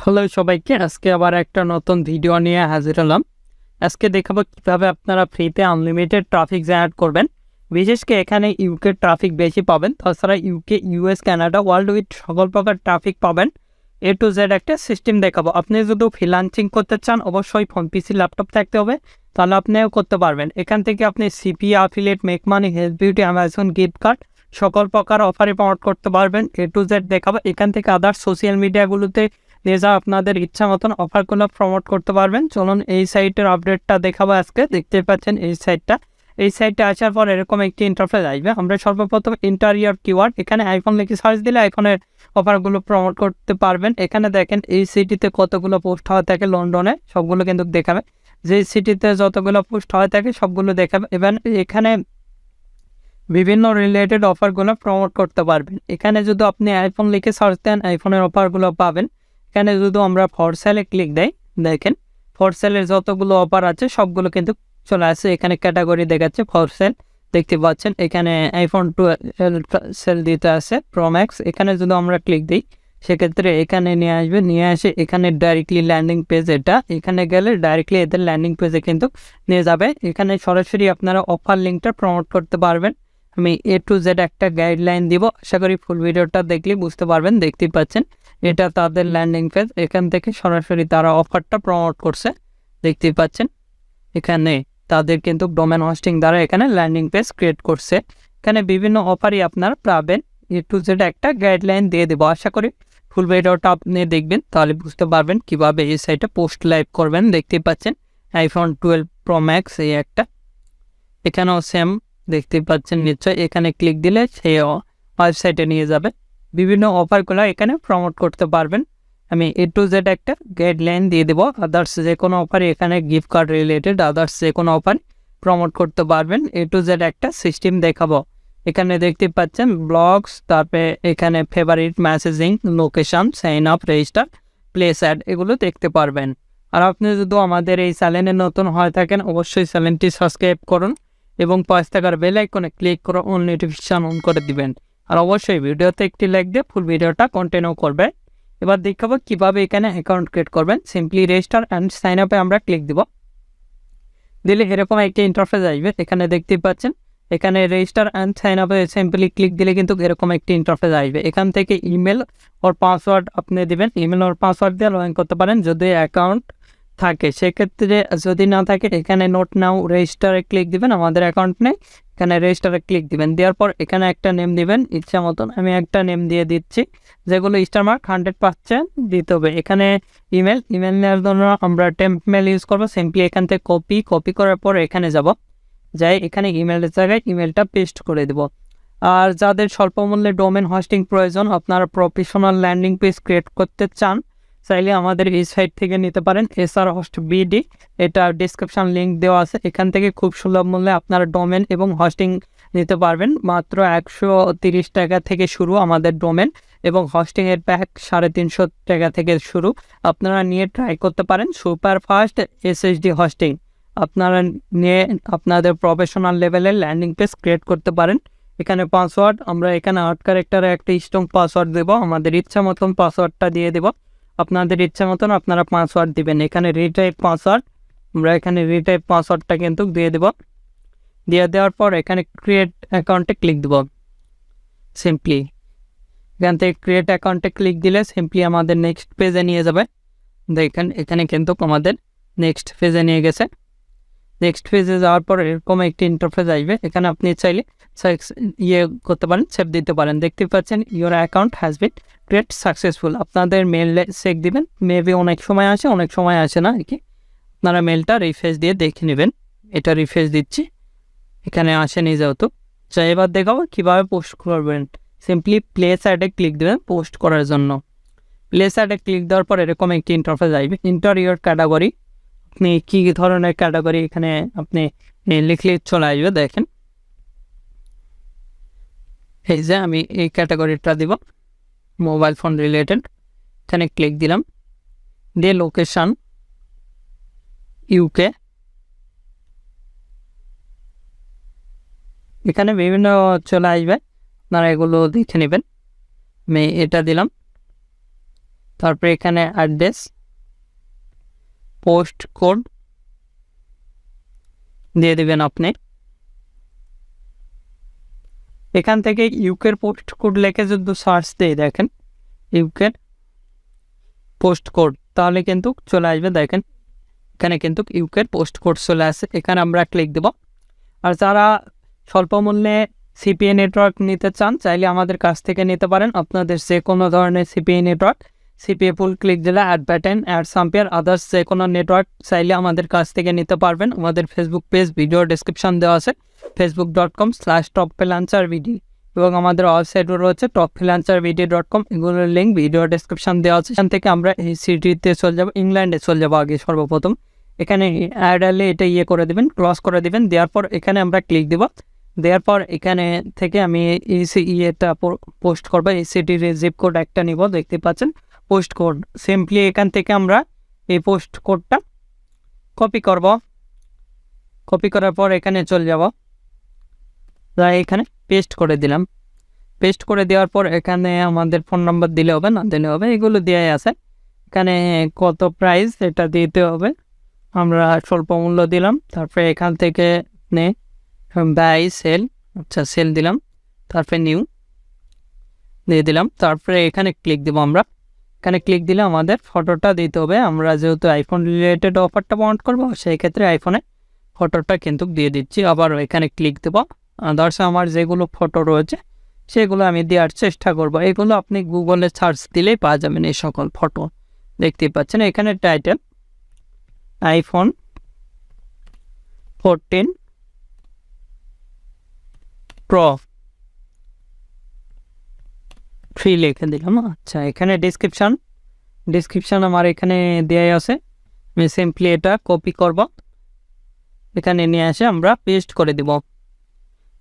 Hello সবাইকে, আজকে আবার একটা নতুন ভিডিও নিয়ে হাজির হলাম। আজকে দেখাবো কিভাবে আপনারা ফ্রিতে আনলিমিটেড ট্রাফিক জেনারেট করবেন। বিশেষ করে এখানে ইউকে ট্রাফিক বেশি পাবেন, তাছাড়া UK, US, Canada, world with সকল প্রকার ট্রাফিক পাবেন। এ টু জেড একটা সিস্টেম দেখাবো। আপনি যদি ফ্রিল্যান্সিং করতে চান, অবশ্যই ফোন, পিসি, ল্যাপটপ থাকতে হবে, তাহলে আপনিও করতে পারবেন। এখান থেকে আপনি CPA, affiliate, make money, health beauty, Amazon gift card সকল প্রকার অফারে প্রমোট করতে পারবেন। এ টু জেড দেখাবো। এখান থেকে আদার সোশ্যাল মিডিয়াগুলোতে নিয়ে যা আপনাদের ইচ্ছা মতন অফারগুলো প্রমোট করতে পারবেন। চলুন এই সাইটের আপডেটটা দেখাবো। আজকে দেখতে পাচ্ছেন এই সাইটটা আসার পর এরকম একটি ইন্টারফেস আসবে। আমরা সর্বপ্রথম ইন্টারিয়র কিওয়ার্ড, এখানে আইফোন লিখে সার্চ দিলে আইফোনের অফারগুলো প্রমোট করতে পারবেন। এখানে দেখেন এই সিটিতে কতগুলো পোস্ট হয়ে থাকে, লন্ডনে সবগুলো কিন্তু দেখাবে। যে সিটিতে যতগুলো পোস্ট হয়ে থাকে সবগুলো দেখাবে। এবং এখানে বিভিন্ন রিলেটেড অফারগুলো প্রমোট করতে পারবেন। এখানে যদি আপনি আইফোন লিখে সার্চ দেন, আইফোনের অফারগুলো পাবেন। এখানে যদি আমরা ফর সেলে ক্লিক দেই, দেখেন ফর সেলের যতগুলো অফার আছে সবগুলো কিন্তু চলে আসে। এখানে ক্যাটাগরি দেখাচ্ছে ফর সেল, দেখতে পাচ্ছেন। এখানে আইফোন 12 সেল দিতে আছে, প্রো ম্যাক্স। এখানে যদি আমরা ক্লিক দিই, সেক্ষেত্রে এখানে নিয়ে আসে এখানে ডাইরেক্টলি ল্যান্ডিং পেজ। এখানে গেলে ডাইরেক্টলি এদের ল্যান্ডিং পেজে কিন্তু নিয়ে যাবে। এখানে সরাসরি আপনারা অফার লিঙ্কটা প্রমোট করতে পারবেন। আমি এ টু জেড একটা গাইডলাইন দিব, আশা করি ফুল ভিডিওটা দেখলে বুঝতে পারবেন। দেখতেই পাচ্ছেন এটা তাদের ল্যান্ডিং পেজ। এখান থেকে সরাসরি তারা অফারটা প্রমোট করছে, দেখতেই পাচ্ছেন। এখানে তাদের কিন্তু ডোমেন হোস্টিং দ্বারা এখানে ল্যান্ডিং পেজ ক্রিয়েট করছে। এখানে বিভিন্ন অফারই আপনারা পাবেন। এ টু জেড একটা গাইডলাইন দিয়ে দেবো, আশা করি ফুল ভিডিওটা আপনি দেখবেন, তাহলে বুঝতে পারবেন কিভাবে এই সাইটে পোস্ট লাইভ করবেন। দেখতেই পাচ্ছেন আইফোন 12 প্রো ম্যাক্স এই একটা, এখানেও সেম দেখতে পাচ্ছেন নিশ্চয়। এখানে ক্লিক দিলে সেই ওয়েবসাইটে নিয়ে যাবে। বিভিন্ন অফারগুলো এখানে প্রমোট করতে পারবেন। আমি এ টু জেড একটা গাইডলাইন দিয়ে দেবো। আদার্স যে কোনো অফার, এখানে গিফট কার্ড রিলেটেড আদার্স যে কোনো অফার প্রমোট করতে পারবেন। এ টু জেড একটা সিস্টেম দেখাবো। এখানে দেখতে পাচ্ছেন ব্লগস, তারপরে এখানে favourite, messaging, location, sign up, register, place ad, এগুলো দেখতে পারবেন। আর আপনি যদি আমাদের এই চ্যানেলে নতুন হয়ে থাকেন, অবশ্যই চ্যানেলটি সাবস্ক্রাইব করুন এবং পাঁচ টাকার বেল আইকনে ক্লিক করে অন নোটিফিকেশন অন করে দিবেন। আর অবশ্যই ভিডিওতে একটি লাইক দিয়ে ফুল ভিডিওটা কন্টিনিউ করবে। এবার দেখাবো কিভাবে এখানে অ্যাকাউন্ট ক্রিয়েট করবেন। সিম্পলি রেজিস্টার অ্যান্ড সাইন আপে আমরা ক্লিক দিব। দিলে এরকম একটি ইন্টারফেস আসবে। এখানে দেখতে পাচ্ছেন এখানে রেজিস্টার অ্যান্ড সাইন আপে সিম্পলি ক্লিক দিলে কিন্তু এরকম একটি ইন্টারফেস আসবে। এখান থেকে ইমেল ওর পাসওয়ার্ড আপনি দেবেন। ইমেল ওর পাসওয়ার্ড দিয়ে লগ ইন করতে পারেন যদি অ্যাকাউন্ট থাকে। সেক্ষেত্রে যদি না থাকে, এখানে নোট নাও রেজিস্টারে ক্লিক দিবেন। আমাদের অ্যাকাউন্ট নেই, এখানে রেজিস্টারে ক্লিক দিবেন। দেওয়ার পর এখানে একটা নেম দিবেন ইচ্ছা মতন। আমি একটা নেম দিয়ে দিচ্ছি, যেগুলো স্টার মার্ক 100% দিতে হবে। এখানে ইমেল নেওয়ার জন্য আমরা টেম্প মেল ইউজ করবো। সিম্পলি এখান থেকে কপি করার পর এখানে যাই এখানে ইমেলের জায়গায় ইমেলটা পেস্ট করে দেব। আর যাদের স্বল্প মূল্যে ডোমেন হোস্টিং প্রয়োজন, আপনারা প্রফেশনাল ল্যান্ডিং পেজ ক্রিয়েট করতে চান, চাইলে আমাদের এই সাইট থেকে নিতে পারেন। এসআর হোস্ট বিডি, এটা ডিসক্রিপশন লিঙ্ক দেওয়া আছে। এখান থেকে খুব সুলভ মূল্যে আপনারা ডোমেন এবং হোস্টিং নিতে পারবেন। মাত্র 130 টাকা থেকে শুরু আমাদের ডোমেন, এবং হোস্টিংয়ের প্যাক 350 টাকা থেকে শুরু। আপনারা নিয়ে ট্রাই করতে পারেন। সুপার ফাস্ট এসএসডি হোস্টিং আপনারা নিয়ে আপনাদের প্রফেশনাল লেভেলের ল্যান্ডিং পেজ ক্রিয়েট করতে পারেন। এখানে পাসওয়ার্ড আমরা এখানে 8 ক্যারেক্টারে একটা স্ট্রং পাসওয়ার্ড দেবো। আমাদের ইচ্ছা মতন পাসওয়ার্ডটা দিয়ে দেবো। আপনাদের ইচ্ছা মতন আপনারা পাসওয়ার্ড দিবেন। এখানে রিটাইপ পাসওয়ার্ড, আমরা এখানে রিটাইপ পাসওয়ার্ডটা কিন্তু দিয়ে দেব। দেওয়ার পর এখানে ক্রিয়েট অ্যাকাউন্টে ক্লিক দেব। সিম্পলি এখান থেকে ক্রিয়েট অ্যাকাউন্টে ক্লিক দিলে সিম্পলি আমাদের নেক্সট পেজে নিয়ে যাবে। দেখেন এখানে কিন্তু আমাদের নেক্সট পেজে নিয়ে গেছে। নেক্সট পেজে যাওয়ার পর এরকম একটি ইন্টারফেস আসবে। এখানে আপনি চাইলে করতে পারেন, সেভ দিতে পারেন। দেখতে পাচ্ছেন your account has been create successful. আপনাদের মেলে চেক দিবেন, মেবি অনেক সময় আসে অনেক সময় আসে না আর কি। আপনারা মেলটা রিফ্রেশ দিয়ে দেখে নেবেন। এটা রিফ্রেশ দিচ্ছি, এখানে আসেনি যেহেতু। এবার দেখাবো কীভাবে পোস্ট করবেন। সিম্পলি প্লেস অ্যাডে ক্লিক দেবেন পোস্ট করার জন্য। প্লেস অ্যাডে ক্লিক দেওয়ার পর এরকম একটি ইন্টারফেস আসবে। ইন্টারিয়র ক্যাটাগরি, আপনি কী ধরনের ক্যাটাগরি এখানে আপনি লিখলে চলে আসবে। দেখেন এই যে আমি এই ক্যাটাগরিটা দিব, মোবাইল ফোন রিলেটেড। এখানে ক্লিক দিলাম, দিয়ে লোকেশান ইউকে। এখানে বিভিন্ন চলে আসবে, আপনারা এগুলো দেখে নেবেন। আমি এটা দিলাম। তারপরে এখানে অ্যাড্রেস, পোস্ট কোড দিয়ে দেবেন আপনি। এখান থেকে ইউকের পোস্ট কোড লিখে যদি সার্চ দিয়ে দেখেন ইউকের পোস্ট কোড, তাহলে কিন্তু চলে আসবে। দেখেন এখানে কিন্তু ইউকের পোস্ট কোড চলে আসে, এখানে আমরা ক্লিক দেব। আর যারা স্বল্প মূল্যে সিপিএ নেটওয়ার্ক নিতে চান চাইলে আমাদের কাছ থেকে নিতে পারেন। আপনাদের যে কোনো ধরনের সিপিএ নেটওয়ার্ক, সিপিএ ফুল ক্লিক দিলে অ্যাড বাটন, অ্যাড সাম্পিয়ার, আদার্স যে কোনো নেটওয়ার্ক চাইলে আমাদের কাছ থেকে নিতে পারবেন। আমাদের ফেসবুক পেজ ভিডিও ডেসক্রিপশন দেওয়া আছে, facebook.com/topfreelancervd, এবং আমাদের ওয়েবসাইটও রয়েছে topfreelancervd.com, এগুলোর লিঙ্ক ভিডিও ডেসক্রিপশন দেওয়া আছে। এখান থেকে আমরা এই সিটিতে চলে যাবো, ইংল্যান্ডে চলে যাবো আগে সর্বপ্রথম। এখানে অ্যাড আলে এটা করে দেবেন, ক্রস করে দেবেন, দেওয়ার পর এখানে আমরা ক্লিক দেব। দেওয়ার পর এখানে থেকে আমি এটা পোস্ট করবো, এই সিটির জিপ কোড একটা নিব, দেখতে পাচ্ছেন পোস্ট কোড। সিম্পলি এখান থেকে আমরা এই পোস্ট কোডটা কপি করব। কপি করার পর এখানে চলে যাব, এখানে পেস্ট করে দিলাম। পেস্ট করে দেওয়ার পর এখানে আমাদের ফোন নাম্বার দিলে হবে না দিলে হবে, এগুলো দেওয়াই আছে। এখানে কত প্রাইস এটা দিতে হবে, আমরা স্বল্প মূল্য দিলাম। তারপরে এখান থেকে বাই সেল, আচ্ছা সেল দিলাম। তারপরে নিউ দিয়ে দিলাম। তারপরে এখানে ক্লিক দেবো আমরা। এখানে ক্লিক দিলে আমাদের ফটোটা দিতে হবে। আমরা যেহেতু আইফোন রিলেটেড অফারটা প্রমোট করবো, সেই ক্ষেত্রে আইফোনে ফটোটা কিন্তু দিয়ে দিচ্ছি। আবার এখানে ক্লিক দেবো। আদার্স আমার যেগুলো ফটো রয়েছে সেগুলো আমি দেওয়ার চেষ্টা করব। এগুলো আপনি গুগলে সার্চ দিলেই পাওয়া যাবেন এই সকল ফটো, দেখতে পাচ্ছেন। এখানে টাইটেল আইফোন 14 প্রো ফ্রি লিখে দিলাম। আচ্ছা এখানে ডিসক্রিপশান আমার এখানে দেওয়া আছে। আমি সিম্পলি এটা কপি করব, এখানে নিয়ে এসে আমরা পেস্ট করে দিব।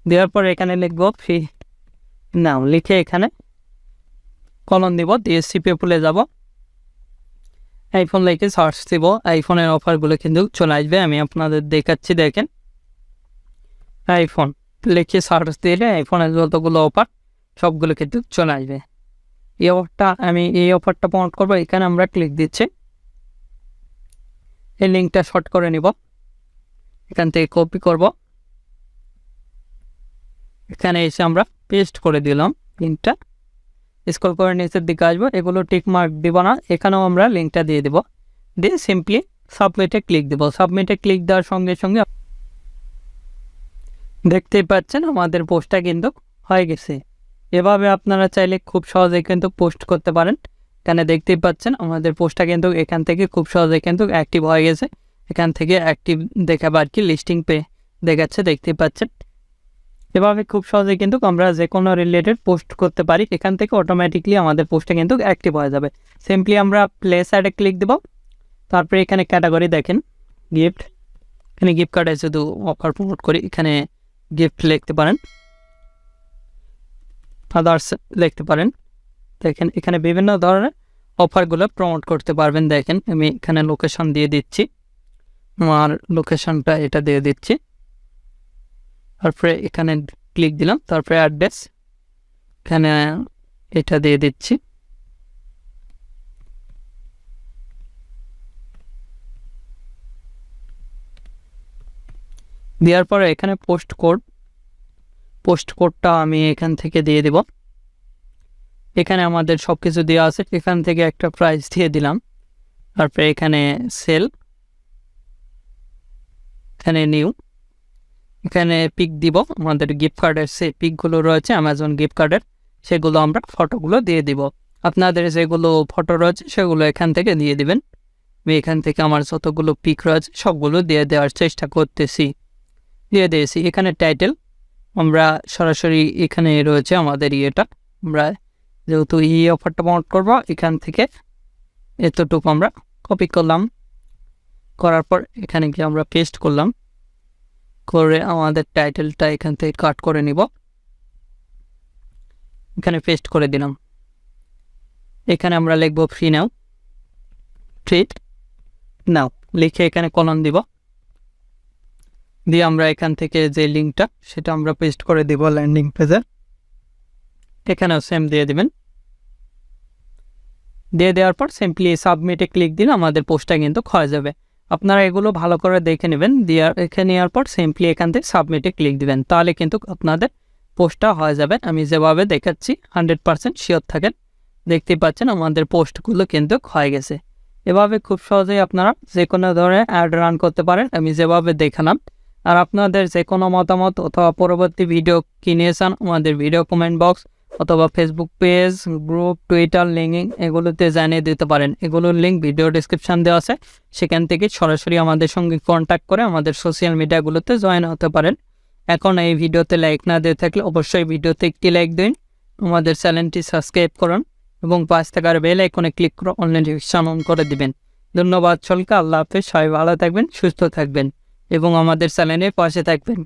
দেওয়ার পর এখানে লিখব ফ্রি নাও, লিখে এখানে কলন দিব, দিয়ে সিপিএ পুলে যাব। আইফোন লিখে সার্চ দিব, আইফোনের অফারগুলো কিন্তু চলে আসবে। আমি আপনাদের দেখাচ্ছি, দেখেন আইফোন লিখে সার্চ দিলে আইফোনের যতগুলো অফার সবগুলো কিন্তু চলে আসবে। এই অফারটা প্রমোট করবো। এখানে আমরা ক্লিক দিচ্ছি, এই লিঙ্কটা শর্ট করে নিব, এখান থেকে কপি করব, এখানে এসে আমরা পেস্ট করে দিলাম লিঙ্কটা। স্ক্রল করে নিচের দিকে আসবো, এগুলো টিক মার্ক দিব না, এখানেও আমরা লিঙ্কটা দিয়ে দেব। দিয়ে সিম্পলি সাবমিটে ক্লিক দেব। সাবমিটে ক্লিক দেওয়ার সঙ্গে সঙ্গে দেখতেই পাচ্ছেন আমাদের পোস্টটা কিন্তু হয়ে গেছে। এভাবে আপনারা চাইলে খুব সহজে কিন্তু পোস্ট করতে পারেন। এখানে দেখতেই পাচ্ছেন আমাদের পোস্টটা কিন্তু এখান থেকে খুব সহজে কিন্তু অ্যাক্টিভ হয়ে গেছে। এখান থেকে অ্যাক্টিভ দেখাবে আর কি, লিস্টিং পে দেখাচ্ছে, দেখতেই পাচ্ছেন। এভাবে খুব সহজে কিন্তু আমরা যে কোনো রিলেটেড পোস্ট করতে পারি। এখান থেকে অটোমেটিকলি আমাদের পোস্টটা কিন্তু অ্যাক্টিভ হয়ে যাবে। সিম্পলি আমরা প্লেস অ্যাডে ক্লিক দেব। তারপরে এখানে ক্যাটাগরি দেখেন গিফট, এখানে গিফট কার্ডে শুধু অফার প্রমোট করি, এখানে গিফট লিখতে পারেন, আদার্স লিখতে পারেন। দেখেন এখানে বিভিন্ন ধরনের অফারগুলো প্রমোট করতে পারবেন। দেখেন আমি এখানে লোকেশন দিয়ে দিচ্ছি, আমার লোকেশনটা এটা দিয়ে দিচ্ছি। তারপরে এখানে ক্লিক দিলাম, তারপরে অ্যাড্রেস এখানে এটা দিয়ে দিচ্ছি। দেওয়ার পরে এখানে পোস্ট কোডটা আমি এখান থেকে দিয়ে দেব। এখানে আমাদের সব কিছু দেওয়া আছে, এখান থেকে একটা প্রাইস দিয়ে দিলাম। তারপরে এখানে সেল, এখানে নিউ, এখানে পিক দিব, আমাদের গিফট কার্ডের সে পিকগুলো রয়েছে অ্যামাজন গিফট কার্ডের, সেগুলো আমরা ফটোগুলো দিয়ে দিব। আপনাদের যেগুলো ফটো রয়েছে সেগুলো এখান থেকে দিয়ে দিবেন। আমি এখান থেকে আমার যতগুলো পিক রয়েছে সবগুলো দিয়ে দেওয়ার চেষ্টা করতেছি, দিয়ে দিয়েছি। এখানে টাইটেল আমরা সরাসরি এখানে রয়েছে আমাদের ইয়েটা, আমরা যেহেতু এই অফারটা প্রমোট করবো এখান থেকে এতটুকু আমরা কপি করলাম। করার পর এখানে গিয়ে আমরা পেস্ট করলাম, করে আমাদের টাইটেলটা এখান থেকে কাট করে নিব, এখানে পেস্ট করে দিলাম। এখানে আমরা লিখব ফ্রি নাও, ট্রিট নাও লিখে এখানে কলন দিব, দিয়ে আমরা এখান থেকে যে লিঙ্কটা সেটা আমরা পেস্ট করে দিব ল্যান্ডিং পেজে। এখানেও সেম দিয়ে দিবেন। দিয়ে দেওয়ার পর সিম্পলি সাবমিটে ক্লিক দিলে আমাদের পোস্টটা কিন্তু হয়ে যাবে। আপনারা এগুলো ভালো করে দেখে নেবেন, দেখে নেওয়ার পর সিম্পলি এখান থেকে সাবমিটে ক্লিক দিবেন, তাহলে কিন্তু আপনাদের পোস্টটা হয়ে যাবে। আমি যেভাবে দেখাচ্ছি 100% শিওর থাকেন। দেখতেই পাচ্ছেন আমাদের পোস্টগুলো কিন্তু হয়ে গেছে। এভাবে খুব সহজেই আপনারা যে কোনো ধরনের অ্যাড রান করতে পারেন, আমি যেভাবে দেখালাম। আর আপনাদের যে কোনো মতামত অথবা পরবর্তী ভিডিও কিনেছেন আমাদের ভিডিও কমেন্ট বক্স অথবা Facebook page, group, Twitter, linking এগুলোতে জানিয়ে দিতে পারেন। এগুলোর লিঙ্ক ভিডিও ডিসক্রিপশান দেওয়া আছে, সেখান থেকে সরাসরি আমাদের সঙ্গে কন্ট্যাক্ট করে আমাদের সোশ্যাল মিডিয়াগুলোতে জয়েন হতে পারেন। এখন এই ভিডিওতে লাইক না দিয়ে থাকলে অবশ্যই ভিডিওতে একটি লাইক দিন, আমাদের চ্যানেলটি সাবস্ক্রাইব করুন এবং পাশ থাকার বেল আইকনে ক্লিক করে অন নোটিফিকেশন অন করে দিবেন। ধন্যবাদ সকলকে। আল্লাহ হাফেজ। সবাই ভালো থাকবেন, সুস্থ থাকবেন এবং আমাদের চ্যানেলে পাশে থাকবেন।